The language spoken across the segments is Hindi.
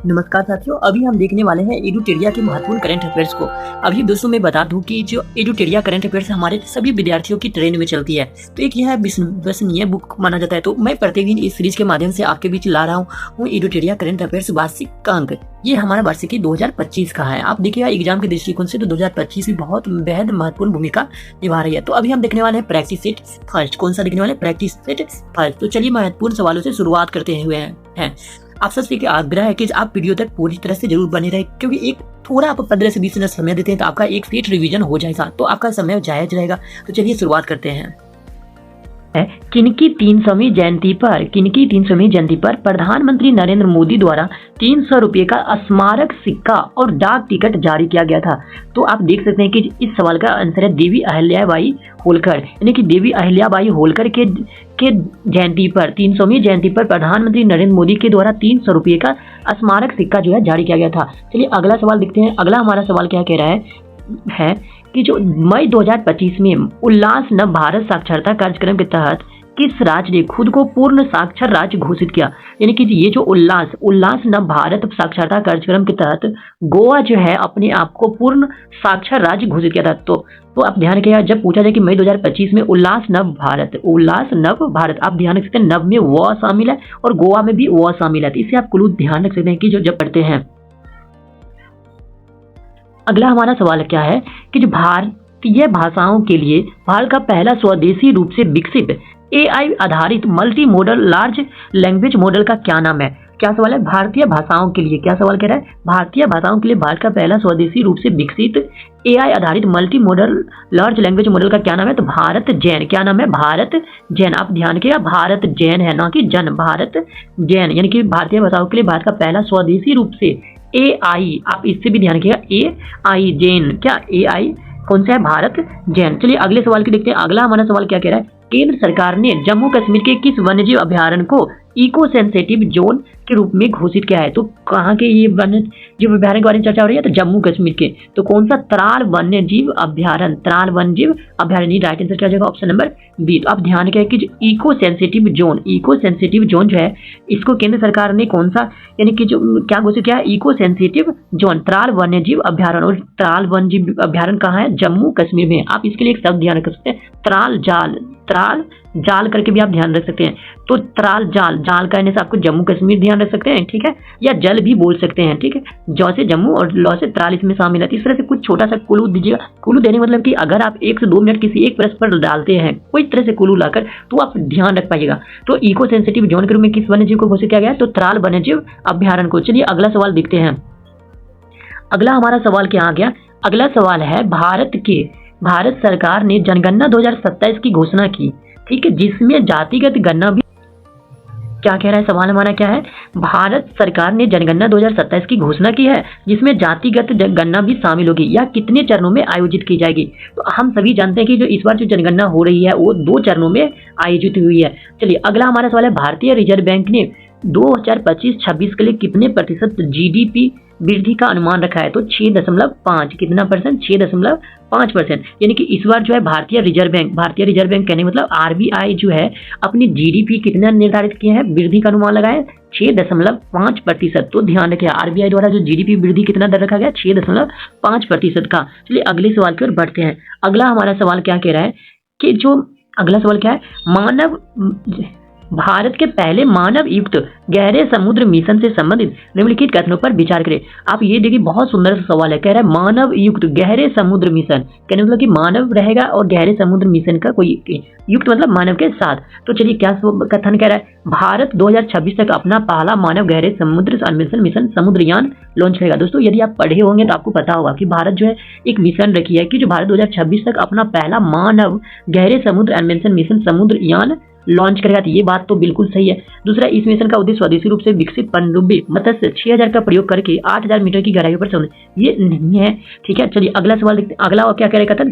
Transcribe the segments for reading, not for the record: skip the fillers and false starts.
नमस्कार साथियों, अभी हम देखने वाले हैं एडुटेरिया के महत्वपूर्ण करंट अफेयर्स को। अभी दोस्तों मैं बता दूं कि जो एडुटेरिया करंट अफेयर्स हमारे सभी विद्यार्थियों की ट्रेन में चलती है, तो एक यह विश्वसनीय बुक माना जाता है। तो मैं प्रतिदिन इस सीरीज के माध्यम से आपके बीच ला रहा हूँ एडुटेरिया करंट अफेयर्स वार्षिक का अंक। ये हमारा वार्षिकी 2025 का है। आप देखिएगा एग्जाम के दृष्टिकोण से तो 2025 भी बहुत बेहद महत्वपूर्ण भूमिका निभा रही है। तो अभी हम देखने वाले हैं प्रैक्टिस सेट फर्स्ट। कौन सा देखने वाले? Practice set first. तो चलिए महत्वपूर्ण सवालों से शुरुआत करते हुए हैं। आप सबसे आग्रह है कि आप वीडियो तक पूरी तरह से जरूर बने रहे, क्योंकि एक थोड़ा आप 15 से 20 मिनट समय देते हैं तो आपका एक सेट रिवीजन हो जाएगा, तो आपका समय जायज रहेगा। तो चलिए शुरुआत करते हैं। किनकी 300वीं जयंती पर प्रधानमंत्री नरेंद्र मोदी द्वारा 300 रुपये का स्मारक सिक्का और डाक टिकट जारी किया गया था। तो आप देख सकते हैं कि इस सवाल का आंसर है देवी अहिल्याबाई होलकर, यानी कि देवी अहिल्याबाई होलकर के जयंती पर 300वीं जयंती पर प्रधानमंत्री नरेंद्र मोदी के द्वारा 300 रुपये का स्मारक सिक्का जो है जारी किया गया था। चलिए अगला सवाल देखते हैं। अगला हमारा सवाल क्या कह रहा है कि जो मई 2025 में उल्लास नव भारत साक्षरता कार्यक्रम के तहत किस राज्य ने खुद को पूर्ण साक्षर राज्य घोषित किया? यानी कि ये जो उल्लास नव भारत साक्षरता कार्यक्रम के तहत गोवा जो है अपने आप को पूर्ण साक्षर राज्य घोषित किया था। तो आप ध्यान रखिएगा, जब पूछा जाए कि मई 2025 में उल्लास नव भारत, आप ध्यान रख सकते हैं नव में व शामिल है और गोवा में भी व शामिल है। तो इससे आप कुल ध्यान रख सकते हैं कि जो जब पढ़ते हैं। अगला हमारा सवाल क्या है कि जो भारतीय भाषाओं के लिए भारत का पहला स्वदेशी रूप से विकसित AI आधारित multi modal large language model का क्या नाम है? क्या सवाल है? भारतीय भाषाओं के लिए क्या सवाल कह रहा है? भारतीय भाषाओं के लिए भारत का पहला स्वदेशी रूप से विकसित AI आधारित multi modal large language model का क्या नाम है? तो भारत जैन। क्या नाम है? भारत जैन। आप ध्यान रखिएगा, भारत जैन है, ना कि जन, भारत जैन, यानी कि भारतीय भाषाओं के लिए भारत का पहला स्वदेशी रूप से AI, आप इससे भी ध्यान रखिएगा, AI जैन। क्या AI कौन सा है? भारत जैन। चलिए अगले सवाल की देखते हैं। अगला हमारा सवाल क्या कह रहा है? केंद्र सरकार ने जम्मू कश्मीर के किस वन्यजीव अभयारण्य को इको सेंसिटिव जोन के रूप में घोषित किया है? तो कहाँ के ये वन्यजीव अभयारण्य के बारे में चर्चा हो रही है? तो जम्मू कश्मीर के। तो कौन सा? त्राल वन्यजीव अभयारण्य। राइट आंसर क्या हो जाएगा? Option number B. तो आप ध्यान रखें कि इको सेंसिटिव जोन जो है इसको केंद्र सरकार ने कौन सा, यानी कि जो क्या घोषित किया है? इको सेंसिटिव जोन, त्राल वन्यजीव अभयारण्य। और त्राल वन्यजीव अभयारण्य कहाँ है? जम्मू कश्मीर में। आप इसके लिए एक शब्द ध्यान रख सकते हैं, त्राल जाल करके भी आप ध्यान रख सकते हैं। तो त्राल जाल कहने से आपको जम्मू कश्मीर ध्यान रख सकते हैं, ठीक है, या जल भी बोल सकते हैं, ठीक है। जौ से जम्मू और लौ से त्राल इसमें शामिल है। इस तरह से कुछ छोटा सा कुलू दीजिएगा। कुलू देने मतलब कि अगर आप 1 से 2 मिनट किसी एक प्रश्न पर डालते हैं कोई तरह से कुलू लाकर, तो आप ध्यान रख पाइएगा। तो इको सेंसिटिव जोन के रूप में किस वन्यजीव को घोषित किया गया है? तो त्राल वन्यजीव अभयारण्य को। चलिए अगला सवाल देखते हैं। अगला हमारा सवाल क्या आ गया? अगला सवाल है भारत सरकार ने जनगणना 2027 की घोषणा की, ठीक है, जिसमें जातिगत गणना भी, क्या कह रहा है सवाल हमारा क्या है? भारत सरकार ने जनगणना 2027 की घोषणा की है जिसमें जातिगत गणना भी शामिल होगी, या कितने चरणों में आयोजित की जाएगी? तो हम सभी जानते हैं कि जो इस बार जो जनगणना हो रही है वो 2 चरणों में आयोजित हुई है। चलिए अगला हमारा सवाल है, भारतीय रिजर्व बैंक ने 2025-26 के लिए कितने प्रतिशत GDP वृद्धि का अनुमान रखा है? तो 6.5। कितना परसेंट? 6.5%। यानी कि इस बार जो है भारतीय रिजर्व बैंक कहने मतलब RBI जो है अपनी GDP कितना निर्धारित किया है? वृद्धि का अनुमान लगाया 6.5%। तो ध्यान रखिए RBI द्वारा जो GDP वृद्धि कितना दर रखा गया? 6.5% का। चलिए अगले सवाल की ओर बढ़ते हैं। अगला हमारा सवाल क्या कह रहा है कि जो अगला सवाल क्या है? भारत के पहले मानव युक्त गहरे समुद्र मिशन से संबंधित निम्नलिखित कथनों पर विचार करें। आप ये देखिए बहुत सुंदर सवाल है, कह रहा है मानव युक्त गहरे समुद्र मिशन, कहने मतलब कि मानव रहेगा और गहरे समुद्र मिशन का कोई युक्त मतलब मानव के साथ। तो चलिए क्या कथन कह रहा है? भारत 2026 तक अपना पहला मानव गहरे समुद्र अन्वेषण मिशन समुद्रयान लॉन्च करेगा। दोस्तों यदि आप पढ़े होंगे तो आपको पता होगा कि भारत जो है एक मिशन रखी है कि जो भारत 2026 तक अपना पहला मानव गहरे समुद्र अन्वेषण मिशन समुद्रयान लॉन्च करेगा। तो ये बात तो बिल्कुल सही है। दूसरा, इस मिशन का उद्देश्य स्वदेशी रूप से विकसित पनडुब्बी मत्स्य 6000 का प्रयोग करके 8000 मीटर की गहराई पर समुद्र, ये नहीं है, ठीक है। चलिए अगला सवाल देखते हैं। अगला क्या कह रहा है?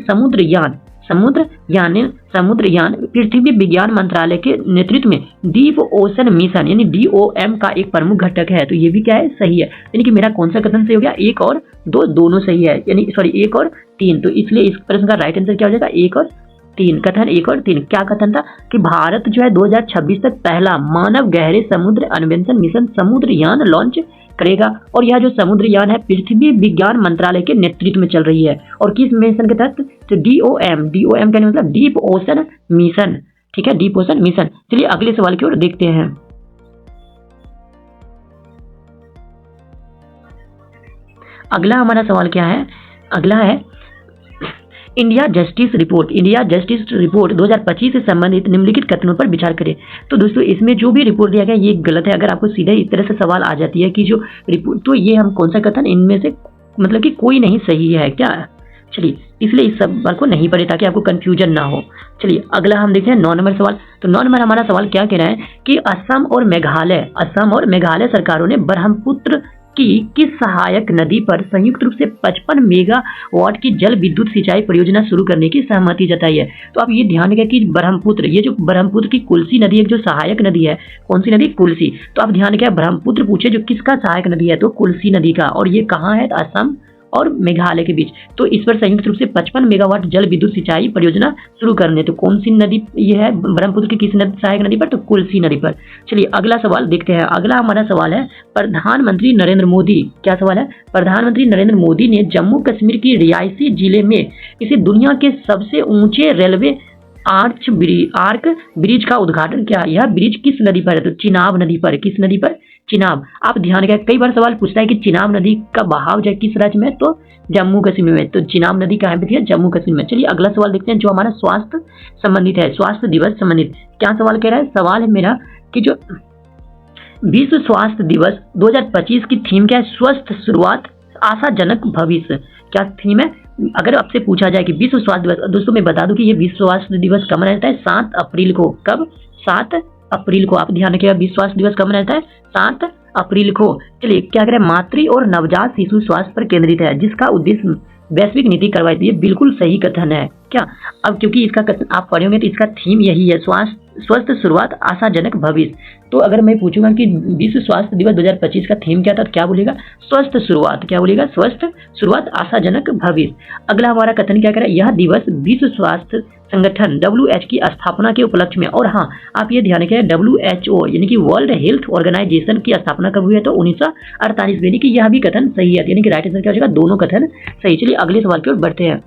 समुद्रयान पृथ्वी विज्ञान मंत्रालय के नेतृत्व में डीप ओशन मिशन यानी DOM का एक प्रमुख घटक है। तो ये भी क्या है? सही है। यानी कि मेरा कौन सा कथन सही हो गया? 1 और 2 दोनों सही है, यानी सॉरी 1 और 3। तो इसलिए इस प्रश्न का राइट आंसर क्या हो जाएगा? 1 और 3। कथन 1 और 3 क्या कथन था कि भारत जो है 2026 तक पहला मानव गहरे समुद्र अन्वेषण मिशन समुद्रयान लॉन्च करेगा। और यह जो समुद्रयान है पृथ्वी विज्ञान मंत्रालय के नेतृत्व में चल रही है। और किस मिशन के तहत? तो DOM का मतलब डीप ओशन मिशन, ठीक है, डीप ओशन मिशन। चलिए अगले सवाल की ओर देखते हैं। अगला हमारा सवाल क्या है? अगला है इंडिया जस्टिस रिपोर्ट 2025 से संबंधित निम्नलिखित कथनों पर विचार करें। तो दोस्तों इसमें जो भी रिपोर्ट दिया गया ये गलत है। अगर आपको सीधे इस तरह से सवाल आ जाती है कि जो रिपोर्ट, तो ये हम कौन सा कथन इनमें से मतलब कि कोई नहीं सही है क्या? चलिए इसलिए इस सवाल को नहीं पढ़े ताकि आपको कंफ्यूजन ना हो। चलिए अगला हम देखते हैं 9 नंबर सवाल। तो 9 नंबर हमारा सवाल क्या कह रहा है कि असम और मेघालय सरकारों ने ब्रह्मपुत्र की किस सहायक नदी पर संयुक्त रूप से 55 मेगावाट की जल विद्युत सिंचाई परियोजना शुरू करने की सहमति जताई है। तो आप ये ध्यान रखें कि ब्रह्मपुत्र, ये जो ब्रह्मपुत्र की कुल्सी नदी है जो सहायक नदी है, कौन सी नदी? कुल्सी। तो आप ध्यान रखें ब्रह्मपुत्र पूछे जो किसका सहायक नदी है? तो कुल्सी नदी का। और ये कहाँ है? असम और मेघालय के बीच। तो इस पर संयुक्त रूप से 55 मेगावाट जल विद्युत सिंचाई परियोजना शुरू करने। तो कौन सी नदी ये है ब्रह्मपुत्र की किस सहायक नदी पर? तो कुल्सी नदी पर। चलिए अगला सवाल देखते हैं। अगला हमारा सवाल है प्रधानमंत्री नरेंद्र मोदी, क्या सवाल है? प्रधानमंत्री नरेंद्र मोदी ने जम्मू कश्मीर की रियासी जिले में इसे दुनिया के सबसे ऊंचे रेलवे आर्क ब्रिज का उद्घाटन किया। यह ब्रिज किस नदी पर है? तो चिनाब नदी पर। किस नदी पर? चिनाब। आप ध्यान रखें कई बार सवाल पूछता है कि चिनाब नदी का बहाव जो किस राज्य में? तो जम्मू कश्मीर में। तो चिनाब नदी कहाँ पे है? जम्मू कश्मीर में। चलिए अगला सवाल देखते हैं जो हमारा स्वास्थ्य संबंधित है, स्वास्थ्य दिवस संबंधित। क्या सवाल कह रहा है? सवाल है मेरा कि जो विश्व स्वास्थ्य दिवस 2025 की थीम क्या है? स्वस्थ शुरुआत आशाजनक भविष्य। क्या थीम है? अगर आपसे पूछा जाए कि विश्व स्वास्थ्य दिवस, दोस्तों मैं बता दूं कि ये विश्व स्वास्थ्य दिवस कब रहता है? 7 अप्रैल को। कब? 7 अप्रैल को। आप ध्यान रखिएगा विश्व स्वास्थ्य दिवस कब रहता है? 7 अप्रैल को। चलिए क्या करें? मातृ और नवजात शिशु स्वास्थ्य पर केंद्रित है जिसका उद्देश्य वैश्विक नीति करवाई थी। ये बिल्कुल सही कथन है क्या? अब क्योंकि इसका कथन आप पढ़ेंगे तो इसका थीम यही है, स्वस्थ शुरुआत आशाजनक भविष्य। तो अगर मैं पूछूंगा कि विश्व स्वास्थ्य दिवस 2025 का थीम क्या था, तो क्या बोलेगा? स्वस्थ शुरुआत। क्या बोलेगा? स्वस्थ शुरुआत आशाजनक भविष्य। अगला हमारा कथन क्या करें? यह दिवस विश्व स्वास्थ्य संगठन WHO की स्थापना के उपलक्ष्य में। और हाँ, आप ये ध्यान रखें WHO यानी कि वर्ल्ड हेल्थ ऑर्गेनाइजेशन की स्थापना कब हुई है? तो 1948 में। यानी कि यह भी कथन सही है, यानी कि राइट आंसर क्या हो जाएगा? दोनों कथन सही। चलिए अगले सवाल की ओर बढ़ते हैं।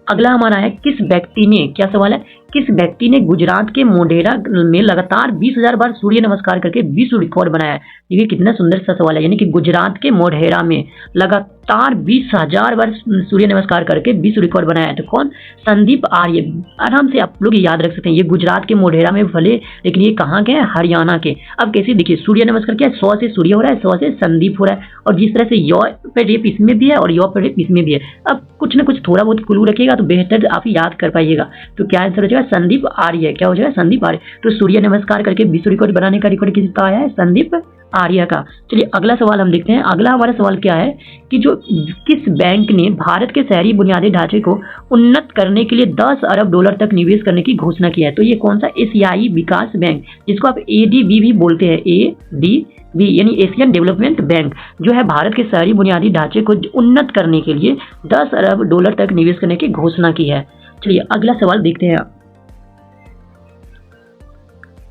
अगला हमारा है किस व्यक्ति ने, क्या सवाल है? किस व्यक्ति ने गुजरात के मोढेरा में लगातार 20,000 बार सूर्य नमस्कार करके विश्व रिकॉर्ड बनाया है? ये कितना सुंदर सा सवाल है। यानी कि गुजरात के मोढेरा में लगातार 20,000 बार सूर्य नमस्कार करके विश्व रिकॉर्ड बनाया है। तो कौन? संदीप आर्य। आराम से आप लोग याद रख सकते हैं। ये गुजरात के मोढेरा में भले, लेकिन ये कहाँ के हैं? हरियाणा के। अब कैसे देखिए सूर्य नमस्कार क्या है? 100 से सूर्य हो रहा है, 100 से संदीप हो रहा है। और जिस तरह से यौ पे रेप इसमें भी है और यौ पे रेप इसमें भी है। अब कुछ ना कुछ थोड़ा बहुत क्लू रखिएगा तो बेहतर आप याद कर पाइएगा। तो क्या आंसर हो जाएगा? संदीप आर्य। क्या हो जाएगा? संदीप आर्य। तो सूर्य नमस्कार करके विश्व रिकॉर्ड बनाने का रिकॉर्ड किसका आया है? संदीप आर्य का। चलिए अगला सवाल हम देखते हैं। अगला हमारा सवाल क्या है कि जो किस बैंक ने भारत के शहरी बुनियादी ढांचे को उन्नत करने के लिए 10 अरब डॉलर तक निवेश करने की घोषणा की है? तो ये कौन सा? एशियाई विकास बैंक, जिसको आप ADB भी बोलते हैं। ADB यानी एशियन डेवलपमेंट बैंक, जो है भारत के शहरी बुनियादी ढांचे को उन्नत करने के लिए 10 अरब डॉलर तक निवेश करने की घोषणा की है। चलिए अगला सवाल देखते हैं।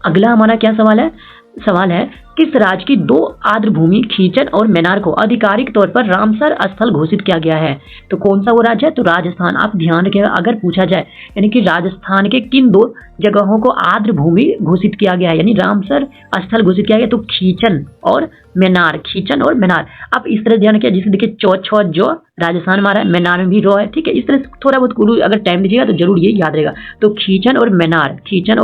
अगला हमारा क्या सवाल है? सवाल है किस राज्य की 2 आर्द्रभूमि खीचन और मैनार को आधिकारिक तौर पर रामसर स्थल घोषित किया गया है? तो कौन सा वो राज्य है? तो राजस्थान। आप ध्यान रखिएगा अगर पूछा जाए यानी कि राजस्थान के किन 2 जगहों को आर्द्रभूमि घोषित किया गया है यानी रामसर स्थल घोषित किया गया, तो खीचन और मैनार। खीचन और मैनार। आप इस तरह ध्यान रखिए, जिसे देखिए चौ जो राजस्थान में आ रहा है, मैनार में भी रो है, ठीक है। इस तरह से थोड़ा बहुत क्लू अगर टाइम दीजिएगा तो जरूर ये याद रहेगा। तो खीचन और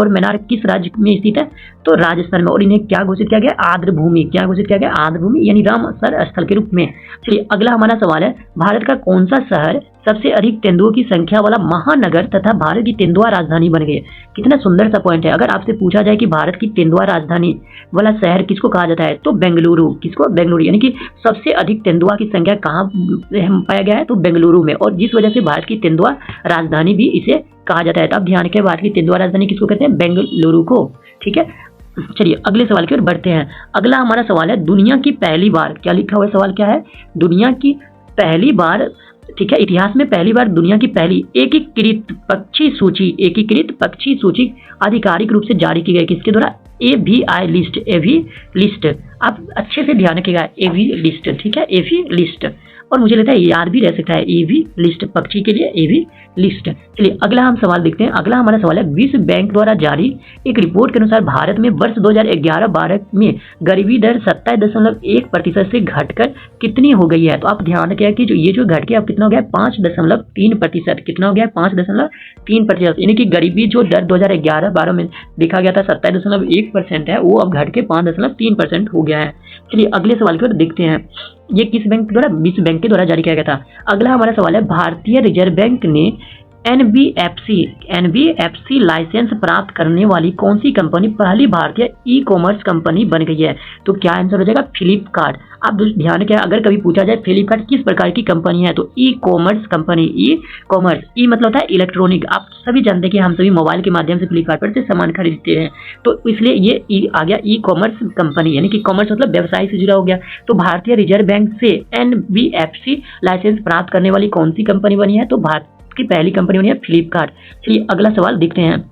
मैनार किस राज्य में स्थित है? तो राजस्थान में। और इन्हें क्या घोषित किया गया? आर्द्रभूमि। क्या घोषित किया गया? आर्द्रभूमि यानी रामसर स्थल के रूप में। चलिए अगला हमारा सवाल है भारत का कौन सा शहर सबसे अधिक तेंदुओं की संख्या वाला महानगर तथा भारत की तेंदुआ राजधानी बन गई? कितना सुंदर सा पॉइंट है। अगर आपसे पूछा जाए कि भारत की तेंदुआ राजधानी वाला शहर किसको कहा जाता है? तो बेंगलुरु। किसको? बेंगलुरु। यानी कि सबसे अधिक तेंदुआ की संख्या कहाँ पाया गया है? तो बेंगलुरु में। और जिस वजह से भारत की तेंदुआ राजधानी भी इसे कहा जाता है। तो आप ध्यान रखें भारत की तेंदुआ राजधानी किसको कहते हैं? बेंगलुरु को, ठीक है। चलिए अगले सवाल की ओर बढ़ते हैं। अगला हमारा सवाल है दुनिया की पहली बार, क्या लिखा हुआ है? सवाल क्या है? दुनिया की पहली बार, ठीक है, इतिहास में पहली बार दुनिया की पहली एकीकृत पक्षी सूची आधिकारिक रूप से जारी की गई किसके द्वारा? AVI लिस्ट आप अच्छे से ध्यान रखिएगा, एवी लिस्ट, ठीक है, एवी लिस्ट, और मुझे लगता है याद भी रह सकता है, एवी लिस्ट, पक्षी के लिए एवी लिस्ट। चलिए अगला हम सवाल देखते हैं। अगला हमारा सवाल है, विश्व बैंक द्वारा जारी एक रिपोर्ट के अनुसार भारत में वर्ष 2011-12 में गरीबी दर 27.1% से घटकर कितनी हो गई है? तो आप ध्यान रखिएगा कि जो ये जो घट गया, अब कितना हो गया, 5.3%। कितना हो गया, 5.3%, यानी कि गरीबी जो दर 2011-12 में देखा गया था 27.1% है, वो अब घट के 5.3% हो गया है। चलिए अगले सवाल की ओर देखते हैं। ये किस बैंक द्वारा? विश्व बैंक के द्वारा जारी किया गया था। अगला हमारा सवाल है, भारतीय रिजर्व बैंक ने एनबीएफसी लाइसेंस प्राप्त करने वाली कौन सी कंपनी पहली भारतीय ई कॉमर्स कंपनी बन गई है? तो क्या आंसर हो जाएगा? फ्लिपकार्ट। आप ध्यान रखिए, अगर कभी पूछा जाए फ्लिपकार्ट किस प्रकार की कंपनी है, तो E commerce company. E commerce, E मतलब होता है इलेक्ट्रॉनिक। आप सभी जानते हैं कि हम सभी मोबाइल के माध्यम से फ्लिपकार्ट पर से सामान खरीदते हैं, तो इसलिए ये ई आ गया, ई कॉमर्स कंपनी, यानी कि कॉमर्स मतलब व्यवसाय से जुड़ा हो गया। तो भारतीय रिजर्व बैंक से एनबीएफसी लाइसेंस प्राप्त करने वाली कौन सी कंपनी बनी है? तो भारत की पहली कंपनी बनी है फ्लिपकार्ट। चलिए अगला सवाल देखते हैं।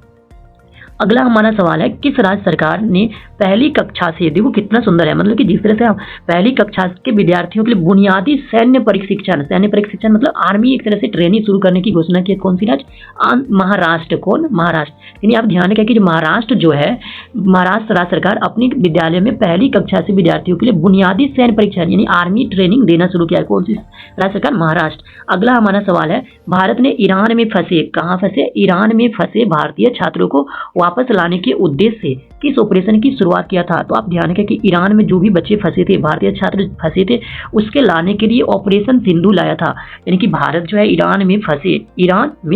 अगला हमारा सवाल है, किस राज्य सरकार ने पहली कक्षा से, देखो कितना सुंदर है, मतलब कि जिस तरह से हम पहली कक्षा के विद्यार्थियों के लिए बुनियादी सैन्य प्रशिक्षण मतलब आर्मी एक तरह से ट्रेनिंग शुरू करने की घोषणा की। कौन सी राज्य? महाराष्ट्र। कौन? महाराष्ट्र। यानी आप ध्यान रखें कि जो महाराष्ट्र जो है, महाराष्ट्र राज्य सरकार अपने विद्यालय में पहली कक्षा से विद्यार्थियों के लिए बुनियादी सैन्य परीक्षण यानी आर्मी ट्रेनिंग देना शुरू किया है। कौन सी राज्य सरकार? महाराष्ट्र। अगला हमारा सवाल है, भारत ने ईरान में फंसे, कहाँ फंसे? ईरान में फंसे भारतीय छात्रों को वापस लाने के उद्देश्य से किस ऑपरेशन की शुरुआत किया था? तो आप ध्यान रखें कि ईरान में जो भी बच्चे फंसे थे, भारतीय छात्र फंसे थे, उसके लाने के लिए ऑपरेशन सिंधु लाया था। यानी कि भारत जो है ईरान में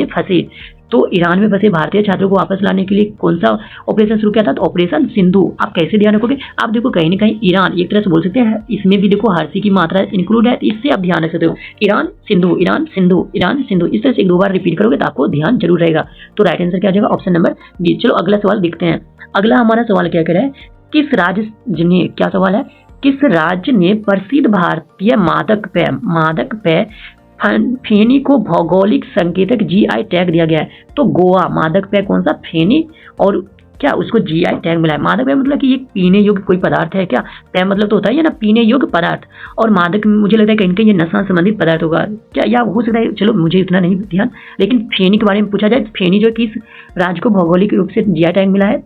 फंसे, तो ईरान में फंसे भारतीय छात्रों को वापस लाने के लिए कौन सा ऑपरेशन शुरू किया था? तो ऑपरेशन सिंधु। आप कैसे ध्यान रखोगे? आप देखो कहीं ना कहीं ईरान एक तरह से बोल सकते हैं, इसमें भी देखो हर्षी की मात्रा इंक्लूड है, इससे आप ध्यान रख सकते हो। Iran Sindhu, Iran Sindhu, Iran Sindhu, इस तरह से एक दो बार रिपीट करोगे तो आपको ध्यान जरूर रहेगा। तो राइट आंसर क्या आ जाएगा? Option number B. चलो अगला सवाल देखते हैं। अगला हमारा सवाल क्या कह रहा है, किस राज्य ने, क्या सवाल है, किस राज्य ने प्रसिद्ध भारतीय मादक पेय फेनी को भौगोलिक संकेतक जीआई टैग दिया गया है? तो गोवा। मादक पेय कौन सा? फेनी, और क्या उसको जीआई टैग मिला है। मादक पेय मतलब कि ये पीने योग्य कोई पदार्थ है क्या? पेय मतलब तो होता है ना पीने योग्य पदार्थ, और मादक मुझे लगता है कहीं कहीं ये नशा संबंधित पदार्थ होगा क्या, या हो सकता है, चलो मुझे इतना नहीं ध्यान, लेकिन फेनी के बारे में पूछा जाए, फेनी जो किस राज्य को भौगोलिक रूप से जीआई टैग मिला है?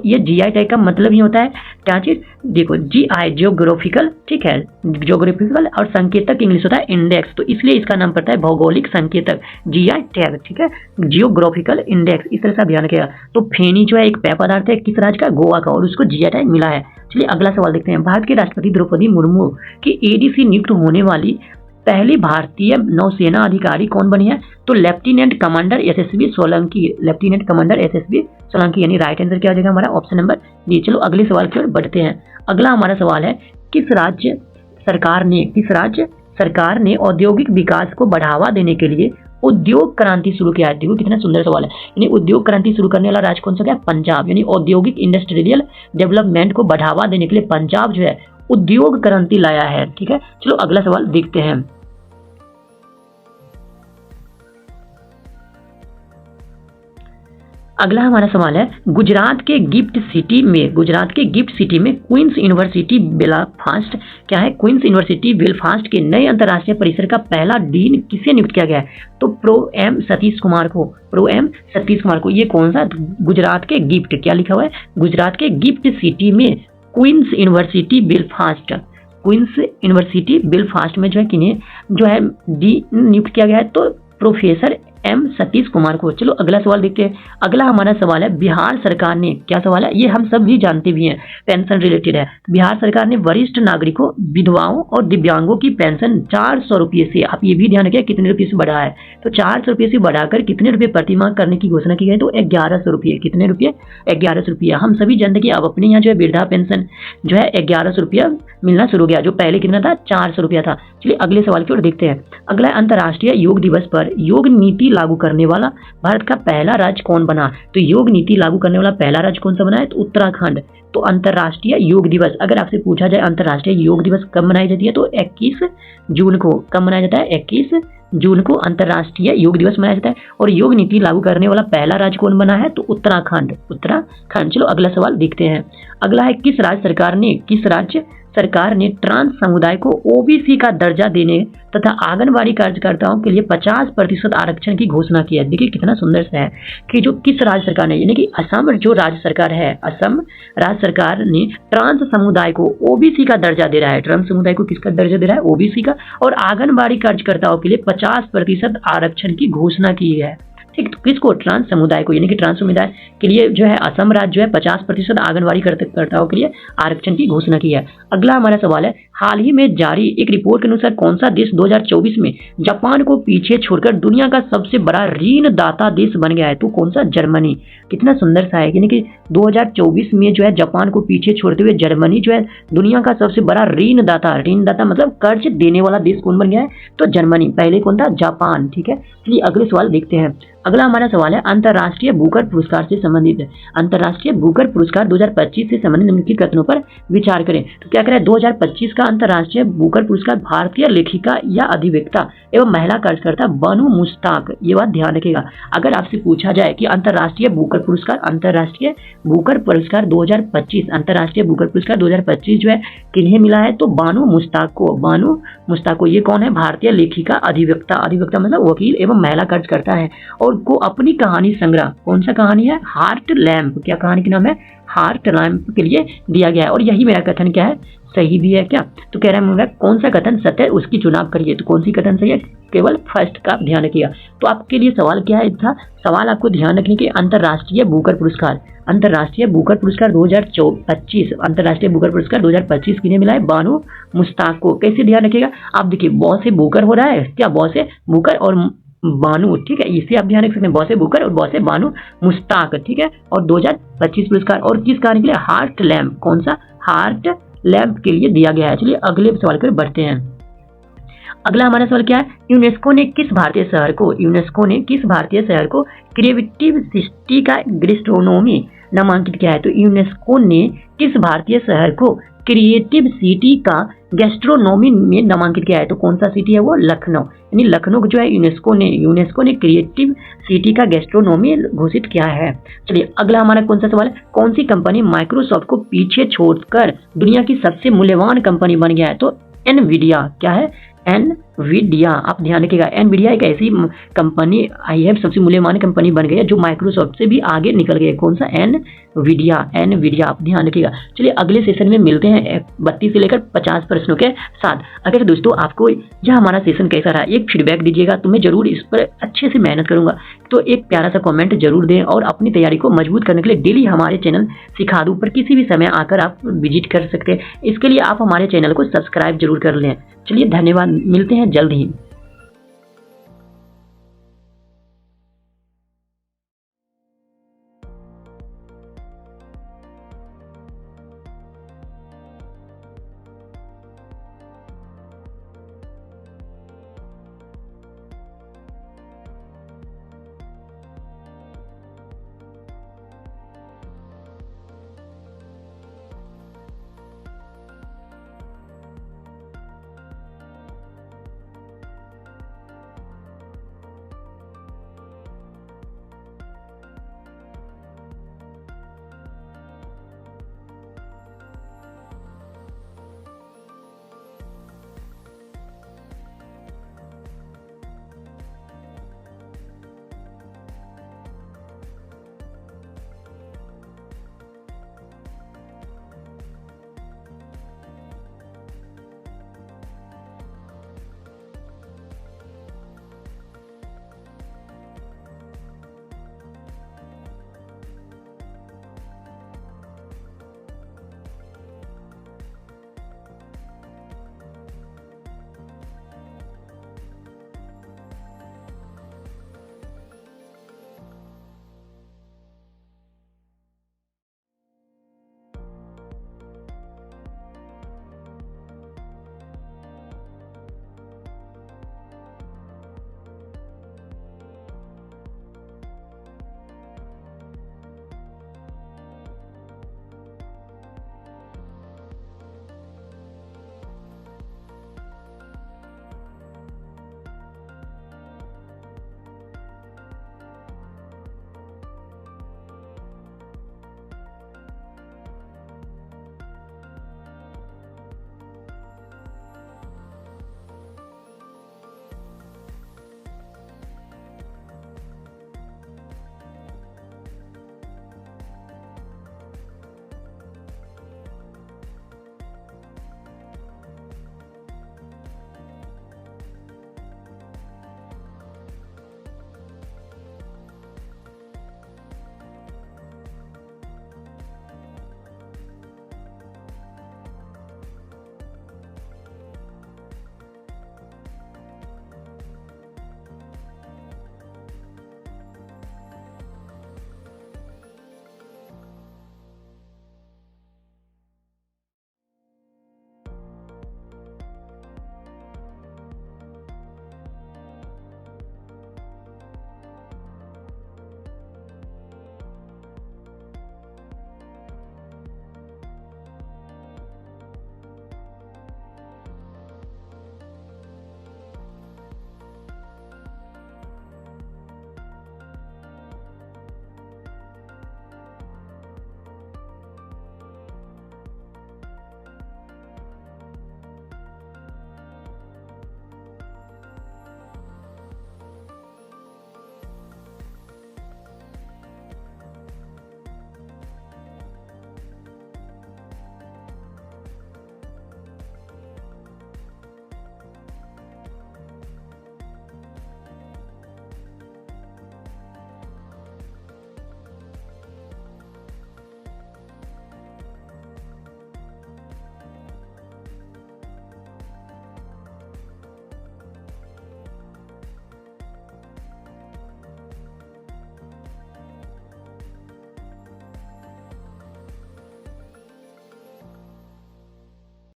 ये जीआई टैग का मतलब ही होता है क्या चीज? देखो जीआई जियोग्राफिकल, ठीक है, जियोग्राफिकल, और संकेतक इंग्लिश होता है इंडेक्स, तो इसलिए इसका नाम पड़ता है भौगोलिक संकेतक जीआई टैग, ठीक है, जियोग्राफिकल इंडेक्स। इस तरह से ध्यान रखिएगा। तो फेनी जो है एक पेय पदार्थ है, किस राज्य का? गोवा का, और उसको जीआई टैग मिला है। चलिए अगला सवाल देखते हैं। भारत के राष्ट्रपति द्रौपदी मुर्मू की एडीसी नियुक्त होने वाली पहली भारतीय नौसेना अधिकारी कौन बनी है? तो lieutenant commander SSB Solanki, lieutenant commander SSB Solanki, यानी राइट आंसर क्या हो जाएगा हमारा? Option number B. चलो अगले सवाल की ओर बढ़ते हैं। अगला हमारा सवाल है, किस राज्य सरकार ने औद्योगिक विकास को बढ़ावा देने के लिए उद्योग क्रांति शुरू किया है? देखो कितना सुंदर सवाल है। यानी उद्योग क्रांति शुरू करने वाला राज्य कौन सा? क्या? पंजाब। यानी औद्योगिक इंडस्ट्रियल डेवलपमेंट को बढ़ावा देने के लिए पंजाब जो है उद्योग क्रांति लाया है, ठीक है। चलो अगला सवाल देखते हैं। अगला हमारा सवाल है, गुजरात के गिफ्ट सिटी में क्वींस यूनिवर्सिटी बेलफास्ट, क्या है? क्वींस यूनिवर्सिटी बेलफास्ट के नए अंतर्राष्ट्रीय परिसर का पहला डीन किसे नियुक्त किया गया है? तो प्रो एम सतीश कुमार को। ये कौन सा? गुजरात के गिफ्ट, क्या लिखा हुआ है? गुजरात के गिफ्ट सिटी में क्वींस यूनिवर्सिटी बेलफास्ट में जो है किन्हें जो है डीन नियुक्त किया गया है? तो प्रोफेसर एम सतीश कुमार को। चलो अगला सवाल देखते हैं। अगला हमारा सवाल है, बिहार सरकार ने, क्या सवाल है? ये हम सब भी जानते भी हैं, पेंशन रिलेटेड है। बिहार सरकार ने वरिष्ठ नागरिकों, विधवाओं और दिव्यांगों की पेंशन 400 रुपये से, आप ये भी ध्यान रखिए कितने रुपये से बढ़ा है, तो 400 रुपये से बढ़ाकर कितने रुपये प्रतिमाह करने की घोषणा की गई? तो 1100 रुपये। कितने रुपये? 1100 रुपये। हम सभी जानते कि अब अपने यहाँ जो है वृद्धा पेंशन जो है 1100 रुपया मिलना शुरू हो गया, जो पहले कितना था? 400 रुपया था। चलिए अगले सवाल की ओर देखते हैं। अगला अंतर्राष्ट्रीय योग दिवस पर योग नीति लागू करने वाला भारत का पहला राज्य कौन बना? तो योग नीति लागू करने वाला पहला राज्य कौन सा बना है? तो उत्तराखंड। तो अंतर्राष्ट्रीय योग दिवस, अगर आपसे पूछा जाए अंतर्राष्ट्रीय योग दिवस कब मनाई जाती है, तो 21 जून को। कब मनाया जाता है? 21 जून को अंतर्राष्ट्रीय योग दिवस मनाया जाता है। और योग नीति लागू करने वाला पहला राज्य कौन बना है? तो उत्तराखंड। चलो अगला सवाल देखते हैं। अगला है, किस राज्य सरकार ने ट्रांस समुदाय को ओबीसी का दर्जा देने तथा आंगनबाड़ी कार्यकर्ताओं के लिए 50% आरक्षण की घोषणा की है। देखिए कितना सुंदर सा है कि जो किस राज्य सरकार ने, यानी कि असम जो राज्य सरकार है, असम राज्य सरकार ने ट्रांस समुदाय को ओबीसी का दर्जा दे रहा है। ट्रांस समुदाय को किसका दर्जा दे रहा है? ओबीसी का। और आंगनबाड़ी कार्यकर्ताओं के लिए 50% आरक्षण की घोषणा की है। ठीक, तो किसको? ट्रांस समुदाय को, यानी कि ट्रांस समुदाय के लिए जो है असम राज्य जो है 50% आंगनबाड़ी कार्यकर्ताओं के लिए आरक्षण की घोषणा की है। अगला हमारा सवाल है, हाल ही में जारी एक रिपोर्ट के अनुसार कौन सा देश 2024 में जापान को पीछे छोड़कर दुनिया का सबसे बड़ा ऋणदाता देश बन गया है? तो कौन सा? जर्मनी। कितना सुंदर सा है, यानी कि 2024 में जो है जापान को पीछे छोड़ते हुए जर्मनी जो है दुनिया का सबसे बड़ा ऋणदाता मतलब कर्ज देने वाला देश कौन बन गया है? तो जर्मनी। पहले कौन था? जापान। ठीक है, चलिए अगले सवाल देखते हैं। अगला हमारा सवाल है अंतर्राष्ट्रीय बुकर पुरस्कार से संबंधित है। अंतर्राष्ट्रीय बुकर पुरस्कार 2025 से संबंधित निम्नलिखित कथनों पर विचार करें। तो क्या करें? 2025 का अंतर्राष्ट्रीय बुकर पुरस्कार भारतीय लेखिका या अधिवक्ता एवं महिला कार्यकर्ता बानू मुश्ताक, ये बात ध्यान रखिएगा। अगर आपसे पूछा जाए कि अंतर्राष्ट्रीय बुकर पुरस्कार 2025 जो है किन्हें मिला है? तो बानू मुश्ताक को। ये कौन है? भारतीय लेखिका अधिवक्ता मतलब वकील एवं महिला कार्यकर्ता है, और को अपनी कहानी संग्रह, कौन सा कहानी है? Heart lamp. क्या कहानी का नाम है? हार्ट लैम्प के लिए दिया गया है। और यही मेरा कथन क्या है? सही भी है क्या? तो कह रहा है कौन सा कथन सत्य है उसकी चुनाव करिए। तो कौन सी कथन सही है? केवल फर्स्ट का ध्यान रखिएगा। तो आपके लिए सवाल क्या है था? सवाल आपको ध्यान रखने के अंतर्राष्ट्रीय बुकर पुरस्कार 2025 अंतर्राष्ट्रीय बुकर पुरस्कार 2025 किन्हें मिला है? बानू मुश्ताक को। कैसे ध्यान रखिएगा? आप देखिए बॉस से बुकर हो रहा है क्या? बॉस से बुकर और बानू, ठीक है, इसे आप ध्यान रख सकते हैं, बॉस बुकर और बॉस बानू मुश्ताक। ठीक है, और 2025 पुरस्कार और किस कारण के लिए? Heart lamp. कौन सा? हार्ट लैम्प के लिए दिया गया है। चलिए अगले सवाल पर बढ़ते हैं। अगला हमारा सवाल क्या है? यूनेस्को ने किस भारतीय शहर को क्रिएटिव सिटी का गैस्ट्रोनोमी नामांकित किया है? तो यूनेस्को ने किस भारतीय शहर को क्रिएटिव सिटी का गैस्ट्रोनोमी में नामांकित किया है? तो कौन सा सिटी है वो? लखनऊ। यानी लखनऊ जो है यूनेस्को ने क्रिएटिव सिटी का गैस्ट्रोनोमी घोषित किया है। चलिए अगला हमारा कौन सा सवाल है? कौन सी कंपनी माइक्रोसॉफ्ट को पीछे छोड़कर दुनिया की सबसे मूल्यवान कंपनी बन गया है? तो एनवीडिया। क्या है? एनवीडिया। आप ध्यान रखिएगा, एनवीडिया एक ऐसी कंपनी आई है, सबसे मूल्यवान कंपनी बन गई है जो माइक्रोसॉफ्ट से भी आगे निकल गई है। कौन सा? एनवीडिया। आप ध्यान रखिएगा। चलिए अगले सेशन में मिलते हैं 32 से लेकर 50 प्रश्नों के साथ। अगर दोस्तों आपको यह हमारा सेशन कैसा रहा, एक फीडबैक दीजिएगा तो मैं जरूर इस पर अच्छे से मेहनत करूंगा। तो एक प्यारा सा कमेंट जरूर दें और अपनी तैयारी को मजबूत करने के लिए डेली हमारे चैनल सिखा दूं पर किसी भी समय आकर आप विजिट कर सकते हैं। इसके लिए आप हमारे चैनल को सब्सक्राइब जरूर कर लें। चलिए धन्यवाद, मिलते हैं जल्द ही।